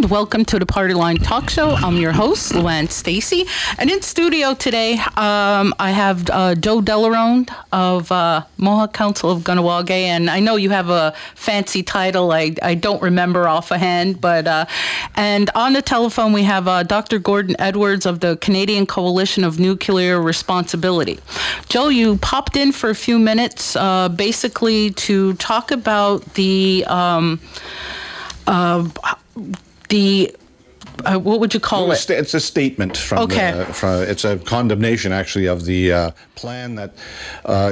and welcome to the Partyline Talkshow. I'm your host, Luann Stacy, and in studio today, I have Joe Delaronde of Mohawk Council of Kahnawake, and I know you have a fancy title. I don't remember offhand, but and on the telephone we have Dr. Gordon Edwards of the Canadian Coalition of Nuclear Responsibility. Joe, you popped in for a few minutes, basically to talk about the what would you call it? It's a statement from, it's a condemnation, actually, of the plan that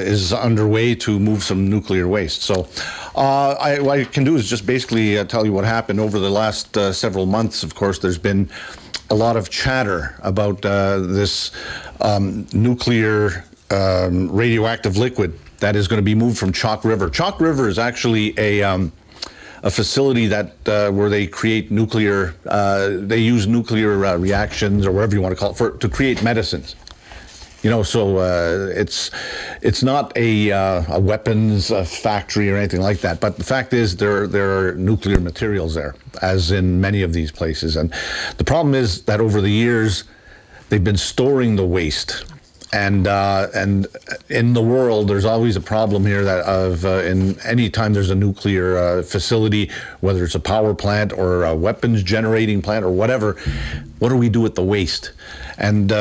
is underway to move some nuclear waste. So what I can do is just basically tell you what happened over the last several months. Of course, there's been a lot of chatter about this nuclear radioactive liquid that is going to be moved from Chalk River. Chalk River is actually a facility that where they create nuclear, they use nuclear reactions, or whatever you want to call it, to create medicines. You know, so it's not a weapons factory or anything like that. But the fact is, there are nuclear materials there, as in many of these places. And the problem is that over the years, they've been storing the waste. And in the world, there's always a problem here that in any time there's a nuclear facility, whether it's a power plant or a weapons generating plant or whatever, what do we do with the waste? And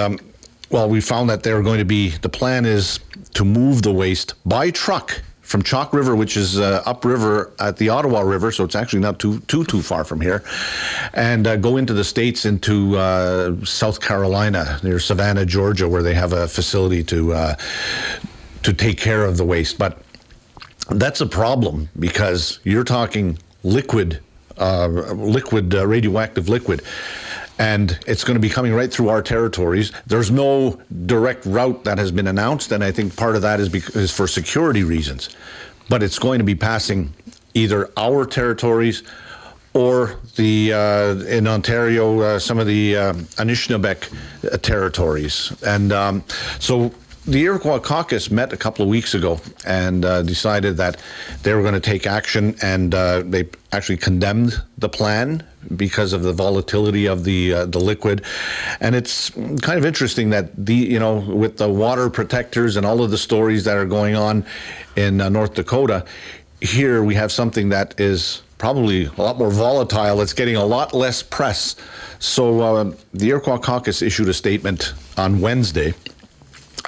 well, we found that the plan is to move the waste by truck from Chalk River, which is upriver at the Ottawa River, so it's actually not too far from here, and go into the States, into South Carolina, near Savannah, Georgia, where they have a facility to take care of the waste. But that's a problem, because you're talking radioactive liquid, and it's going to be coming right through our territories. There's no direct route that has been announced, and I think part of that is for security reasons. But it's going to be passing either our territories or in Ontario, some of the Anishinaabeg territories. And so the Iroquois Caucus met a couple of weeks ago and decided that they were going to take action, and they actually condemned the plan because of the volatility of the liquid. And it's kind of interesting that with the water protectors and all of the stories that are going on in North Dakota, here we have something that is probably a lot more volatile. It's getting a lot less press. So the Iroquois Caucus issued a statement on Wednesday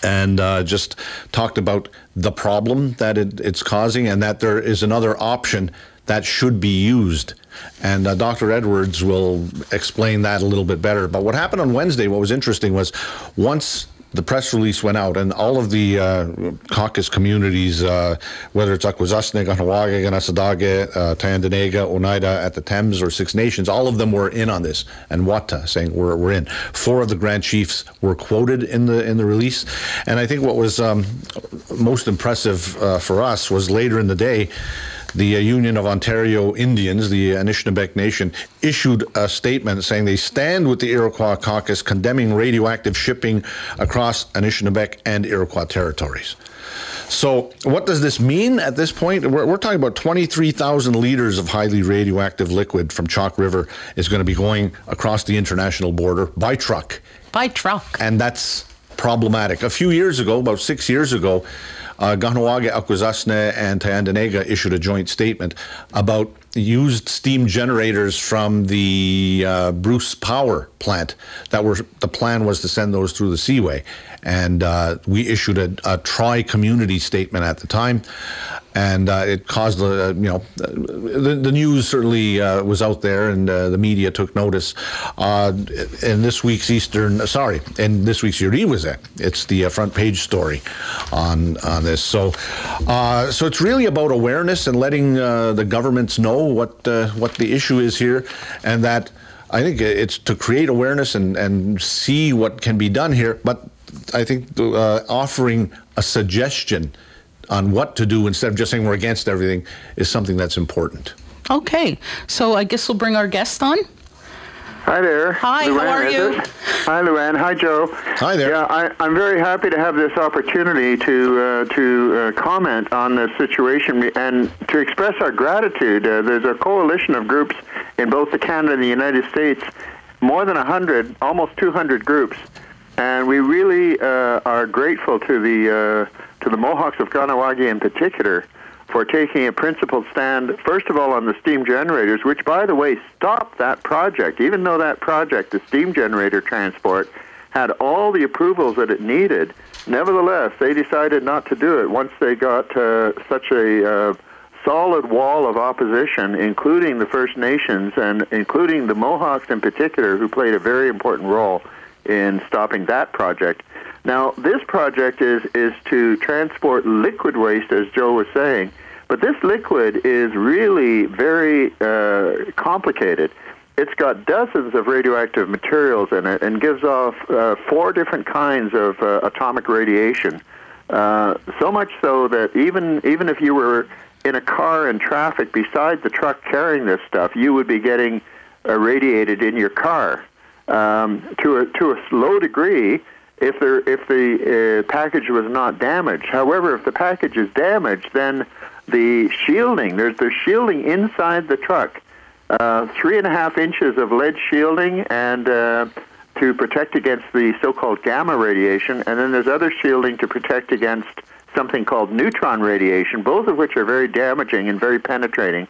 and just talked about the problem that it's causing, and that there is another option that should be used. And Dr. Edwards will explain that a little bit better. But what happened on Wednesday, what was interesting was, once the press release went out, and all of the caucus communities, whether it's Akwesasne, Kahnawake, Ganassadage, Tyendinaga, Oneida at the Thames, or Six Nations, all of them were in on this, and Wata saying we're in. 4 of the Grand Chiefs were quoted in the release. And I think what was most impressive for us was later in the day, the Union of Ontario Indians, the Anishinaabeg Nation, issued a statement saying they stand with the Iroquois Caucus, condemning radioactive shipping across Anishinaabeg and Iroquois territories. So what does this mean at this point? We're talking about 23,000 liters of highly radioactive liquid from Chalk River is going to be going across the international border by truck. By truck. And that's problematic. A few years ago, about 6 years ago, Kahnawake, Akwesasne, and Tyendinaga issued a joint statement about used steam generators from the Bruce Power plant. The plan was to send those through the Seaway, and we issued a tri-community statement at the time, and it caused the news certainly was out there, and the media took notice. In this week's Uriweze, it's the front page story on this. So it's really about awareness and letting the governments know what the issue is here, and that I think it's to create awareness and see what can be done here. But I think offering a suggestion on what to do instead of just saying we're against everything is something that's important. Okay, so I guess we'll bring our guest on. Hi there. Hi, Luann, how are you? Hi, Luann. Hi, Joe. Hi there. Yeah, I'm very happy to have this opportunity to comment on the situation and to express our gratitude. There's a coalition of groups in both the Canada and the United States, more than 100, almost 200 groups. And we really are grateful to the Mohawks of Kahnawake in particular for taking a principled stand, first of all, on the steam generators, which, by the way, stopped that project. Even though that project, the steam generator transport, had all the approvals that it needed, nevertheless, they decided not to do it once they got such a solid wall of opposition, including the First Nations and including the Mohawks in particular, who played a very important role in stopping that project. Now, this project is to transport liquid waste, as Joe was saying, but this liquid is really very complicated. It's got dozens of radioactive materials in it and gives off 4 different kinds of atomic radiation. So much so that even if you were in a car in traffic beside the truck carrying this stuff, you would be getting irradiated in your car to a low degree if the package was not damaged. However, if the package is damaged, then the shielding, there's shielding inside the truck, 3.5 inches of lead shielding and to protect against the so-called gamma radiation, and then there's other shielding to protect against something called neutron radiation, both of which are very damaging and very penetrating.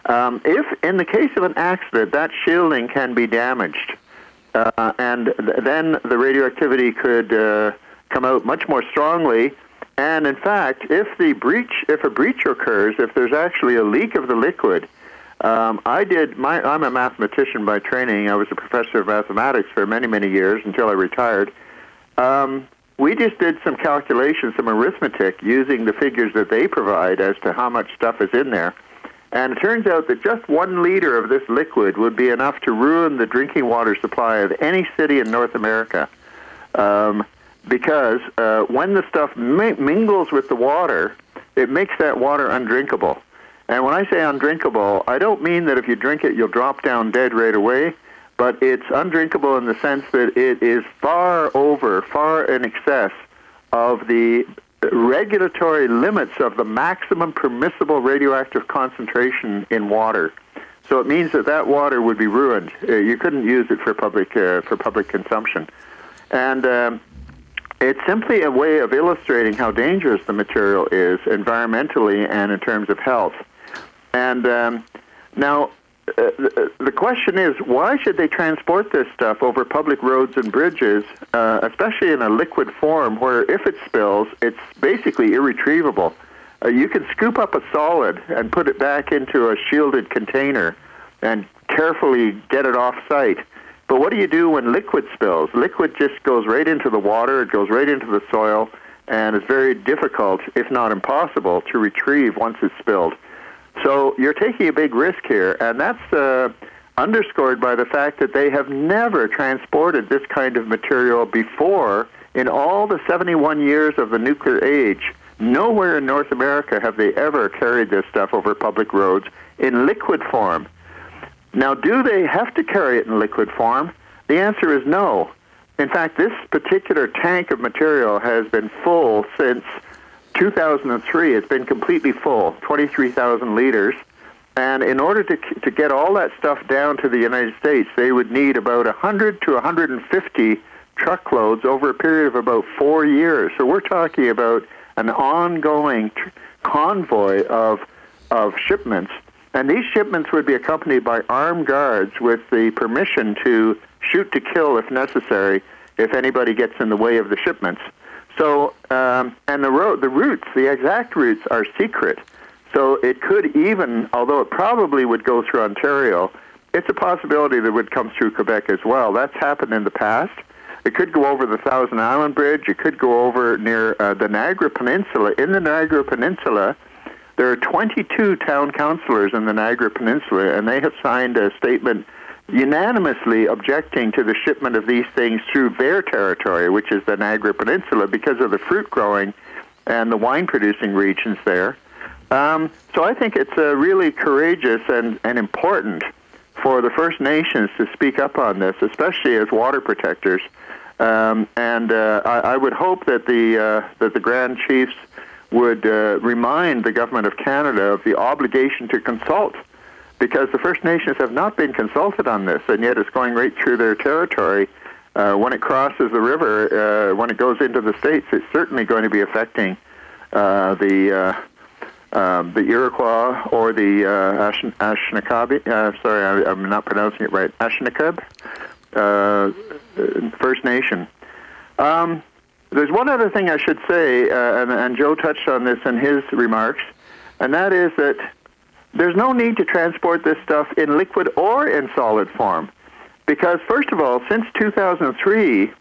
If, in the case of an accident, that shielding can be damaged, and then the radioactivity could come out much more strongly. And in fact, if a breach occurs, if there's actually a leak of the liquid, I'm a mathematician by training. I was a professor of mathematics for many, many years until I retired. We just did some calculations, some arithmetic, using the figures that they provide as to how much stuff is in there. And it turns out that just 1 liter of this liquid would be enough to ruin the drinking water supply of any city in North America. Because when the stuff mingles with the water, it makes that water undrinkable. And when I say undrinkable, I don't mean that if you drink it, you'll drop down dead right away, but it's undrinkable in the sense that it is far in excess of the regulatory limits of the maximum permissible radioactive concentration in water. So it means that water would be ruined. You couldn't use it for public consumption. And it's simply a way of illustrating how dangerous the material is environmentally and in terms of health. And now, the question is, why should they transport this stuff over public roads and bridges, especially in a liquid form where if it spills, it's basically irretrievable? You can scoop up a solid and put it back into a shielded container and carefully get it off-site. But what do you do when liquid spills? Liquid just goes right into the water, it goes right into the soil, and it's very difficult, if not impossible, to retrieve once it's spilled. So you're taking a big risk here, and that's underscored by the fact that they have never transported this kind of material before in all the 71 years of the nuclear age. Nowhere in North America have they ever carried this stuff over public roads in liquid form. Now, do they have to carry it in liquid form? The answer is no. In fact, this particular tank of material has been full since 2003. It's been completely full, 23,000 liters. And in order to get all that stuff down to the United States, they would need about 100 to 150 truckloads over a period of about 4 years. So we're talking about an ongoing convoy of shipments. And these shipments would be accompanied by armed guards with the permission to shoot to kill if necessary, if anybody gets in the way of the shipments. So, and the routes, the exact routes are secret. So it could even, although it probably would go through Ontario, it's a possibility that it would come through Quebec as well. That's happened in the past. It could go over the Thousand Island Bridge. It could go over near the Niagara Peninsula. In the Niagara Peninsula, there are 22 town councillors in the Niagara Peninsula, and they have signed a statement unanimously objecting to the shipment of these things through their territory, which is the Niagara Peninsula, because of the fruit growing and the wine producing regions there. So I think it's really courageous and important for the First Nations to speak up on this, especially as water protectors. I would hope that the Grand Chiefs would remind the Government of Canada of the obligation to consult because the First Nations have not been consulted on this, and yet it's going right through their territory. When it crosses the river, when it goes into the States, it's certainly going to be affecting the Iroquois or the Anishinaabe. Sorry, I'm not pronouncing it right. Anishinaabe First Nation. There's one other thing I should say, and Joe touched on this in his remarks, and that is that there's no need to transport this stuff in liquid or in solid form. Because, first of all, since 2003,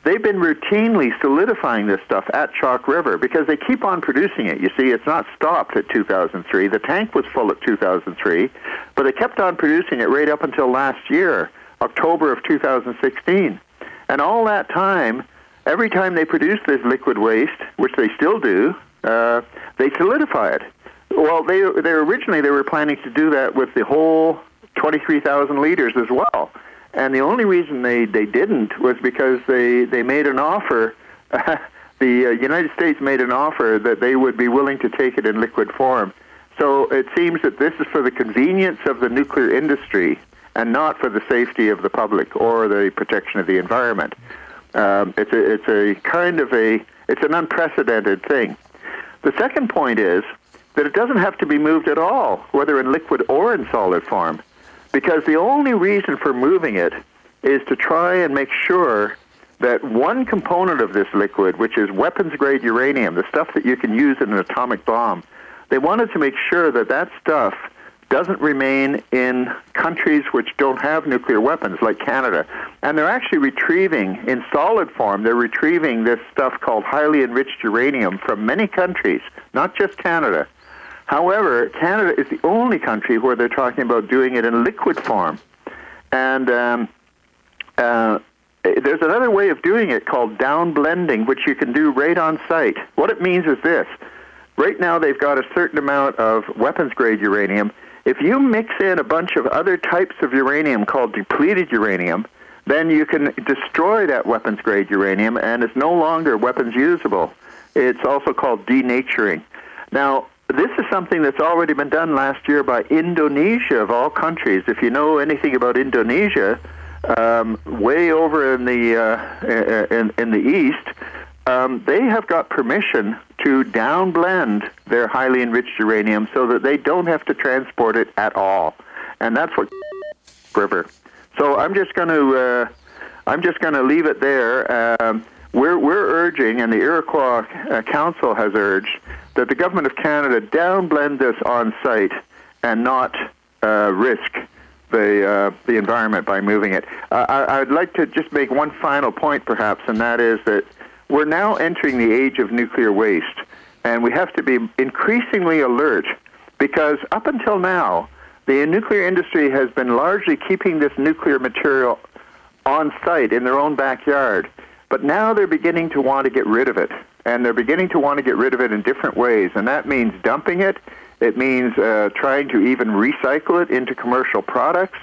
they've been routinely solidifying this stuff at Chalk River because they keep on producing it. You see, it's not stopped at 2003. The tank was full at 2003, but they kept on producing it right up until last year, October of 2016. And all that time, every time they produce this liquid waste, which they still do, they solidify it. Well, they originally were planning to do that with the whole 23,000 liters as well. And the only reason they didn't was because they made an offer, the United States made an offer that they would be willing to take it in liquid form. So it seems that this is for the convenience of the nuclear industry and not for the safety of the public or the protection of the environment. It's an unprecedented thing. The second point is that it doesn't have to be moved at all, whether in liquid or in solid form, because the only reason for moving it is to try and make sure that one component of this liquid, which is weapons-grade uranium, the stuff that you can use in an atomic bomb, they wanted to make sure that that stuff doesn't remain in countries which don't have nuclear weapons, like Canada. And they're actually retrieving, in solid form, they're retrieving this stuff called highly enriched uranium from many countries, not just Canada. However, Canada is the only country where they're talking about doing it in liquid form. And there's another way of doing it called down blending, which you can do right on site. What it means is this. Right now they've got a certain amount of weapons-grade uranium. If you mix in a bunch of other types of uranium called depleted uranium, then you can destroy that weapons-grade uranium, and it's no longer weapons usable. It's also called denaturing. Now, this is something that's already been done last year by Indonesia, of all countries. If you know anything about Indonesia, way over in the east, they have got permission to downblend their highly enriched uranium so that they don't have to transport it at all, and that's what river. So I'm just going to leave it there. We're urging, and the Iroquois Council has urged, that the government of Canada downblend this on site and not risk the environment by moving it. I'd like to just make one final point, perhaps, and that is that we're now entering the age of nuclear waste, and we have to be increasingly alert because up until now, the nuclear industry has been largely keeping this nuclear material on site in their own backyard. But now they're beginning to want to get rid of it, and they're beginning to want to get rid of it in different ways, and that means dumping it. It means trying to even recycle it into commercial products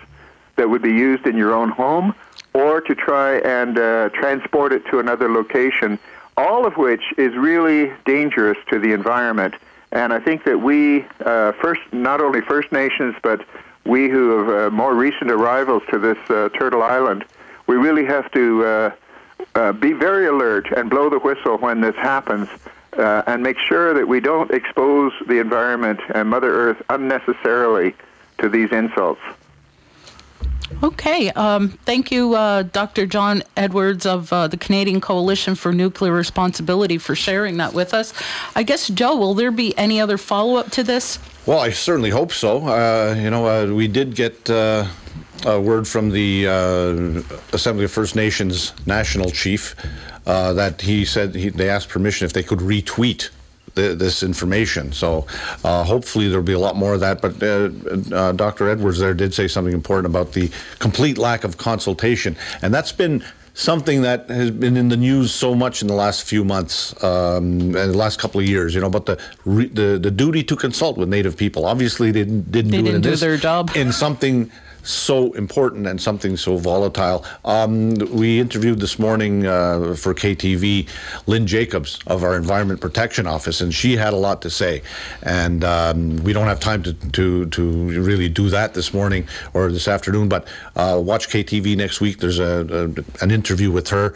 that would be used in your own home, or to try and transport it to another location, all of which is really dangerous to the environment. And I think that we, not only First Nations, but we who have more recent arrivals to this Turtle Island, we really have to be very alert and blow the whistle when this happens and make sure that we don't expose the environment and Mother Earth unnecessarily to these insults. Okay. Thank you, Dr. John Edwards of the Canadian Coalition for Nuclear Responsibility, for sharing that with us. I guess, Joe, will there be any other follow-up to this? Well, I certainly hope so. We did get a word from the Assembly of First Nations National Chief that he said they asked permission if they could retweet this information. So hopefully there'll be a lot more of that. But Dr. Edwards there did say something important about the complete lack of consultation. And that's been something that has been in the news so much in the last few months and the last couple of years, about the duty to consult with Native people. Obviously they didn't do their job in something so important and something so volatile. We interviewed this morning for KTV Lynn Jacobs of our Environment Protection Office, and she had a lot to say. And we don't have time to really do that this morning or this afternoon, but watch KTV next week. There's an interview with her.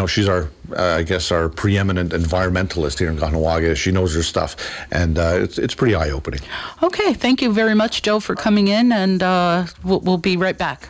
She's I guess our preeminent environmentalist here in Kahnawake. She knows her stuff, and it's pretty eye-opening. Okay, thank you very much, Joe, for coming in, and we'll be right back.